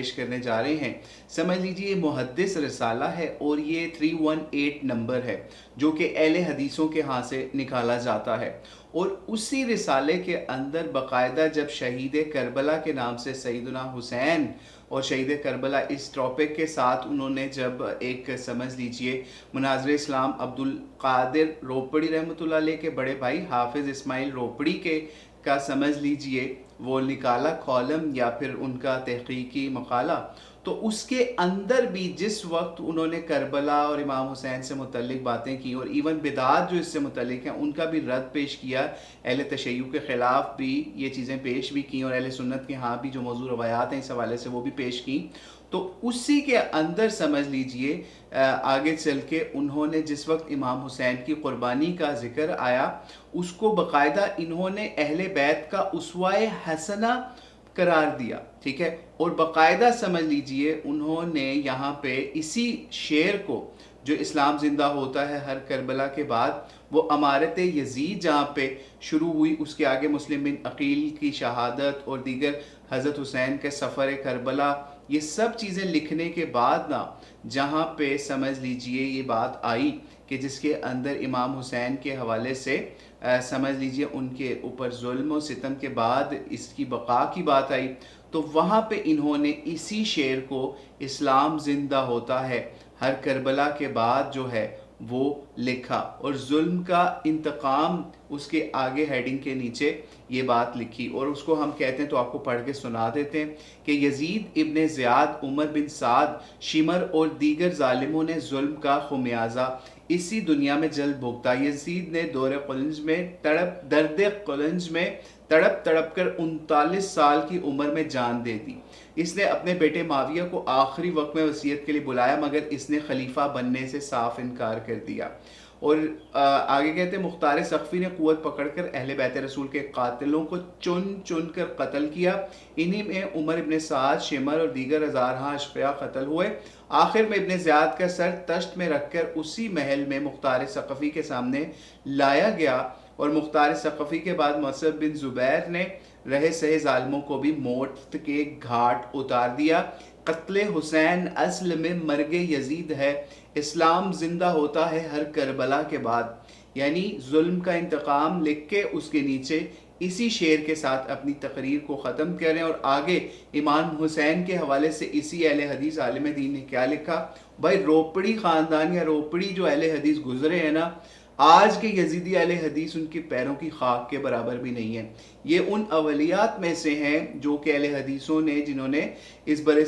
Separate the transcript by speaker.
Speaker 1: پیش کرنے جا رہے ہیں، سمجھ لیجئے یہ محدث رسالہ ہے اور یہ 318 نمبر ہے جو کہ اہل حدیثوں کے ہاں سے نکالا جاتا ہے، اور اسی رسالے کے اندر باقاعدہ جب شہید کربلا کے نام سے سیدنا حسین اور شہید کربلا اس ٹاپک کے ساتھ انہوں نے جب ایک سمجھ لیجئے مناظر اسلام عبد القادر روپڑی رحمۃ اللہ علیہ کے بڑے بھائی حافظ اسماعیل روپڑی کے کا سمجھ لیجئے وہ نکالا کالم یا پھر ان کا تحقیقی مقالہ، تو اس کے اندر بھی جس وقت انہوں نے کربلا اور امام حسین سے متعلق باتیں کی اور ایون بدعات جو اس سے متعلق ہیں ان کا بھی رد پیش کیا، اہل تشیع کے خلاف بھی یہ چیزیں پیش بھی کی اور اہل سنت کے ہاں بھی جو موضوع روایات ہیں اس حوالے سے وہ بھی پیش کی، تو اسی کے اندر سمجھ لیجئے آگے چل کے انہوں نے جس وقت امام حسین کی قربانی کا ذکر آیا اس کو باقاعدہ انہوں نے اہل بیت کا اسوہ حسنہ قرار دیا، ٹھیک ہے، اور باقاعدہ سمجھ لیجئے انہوں نے یہاں پہ اسی شعر کو جو اسلام زندہ ہوتا ہے ہر کربلا کے بعد، وہ امارت یزید جہاں پہ شروع ہوئی اس کے آگے مسلم بن عقیل کی شہادت اور دیگر حضرت حسین کے سفر کربلا، یہ سب چیزیں لکھنے کے بعد نا جہاں پہ سمجھ لیجئے یہ بات آئی کہ جس کے اندر امام حسین کے حوالے سے سمجھ لیجئے ان کے اوپر ظلم و ستم کے بعد اس کی بقا کی بات آئی، تو وہاں پہ انہوں نے اسی شعر کو اسلام زندہ ہوتا ہے ہر کربلا کے بعد جو ہے وہ لکھا، اور ظلم کا انتقام اس کے آگے ہیڈنگ کے نیچے یہ بات لکھی، اور اس کو ہم کہتے ہیں تو آپ کو پڑھ کے سنا دیتے ہیں کہ یزید ابن زیاد، عمر بن سعد، شمر اور دیگر ظالموں نے ظلم کا خمیازہ اسی دنیا میں جلد بھگتا۔ یزید نے دور قلنج میں درد قلنج میں تڑپ تڑپ کر 39 سال کی عمر میں جان دے دی۔ اس نے اپنے بیٹے معاویہ کو آخری وقت میں وصیت کے لیے بلایا مگر اس نے خلیفہ بننے سے صاف انکار کر دیا، اور آگے کہتے ہیں مختار سقفی نے قوت پکڑ کر اہل بیت رسول کے قاتلوں کو چن چن کر قتل کیا، انہی میں عمر ابن سعد، شمر اور دیگر ہزارہا اشقیاء قتل ہوئے۔ آخر میں ابن زیاد کا سر تشت میں رکھ کر اسی محل میں مختار ثقفی کے سامنے لایا گیا، اور مختار ثقفی کے بعد مصعب بن زبیر نے رہے سہے ظالموں کو بھی موت کے گھاٹ اتار دیا۔ قتل حسین اصل میں مرگ یزید ہے، اسلام زندہ ہوتا ہے ہر کربلا کے بعد، یعنی ظلم کا انتقام لکھ کے اس کے نیچے اسی شعر کے ساتھ اپنی تقریر کو ختم کریں، اور آگے امام حسین کے حوالے سے اسی اہل حدیث عالم دین نے کیا لکھا؟ بھائی روپڑی خاندان یا روپڑی جو اہل حدیث گزرے ہیں نا، آج کے یزیدی اہل حدیث ان کے پیروں کی خاک کے برابر بھی نہیں ہے، یہ ان اولیات میں سے ہیں جو کہ اہل حدیثوں نے جنہوں نے اس برے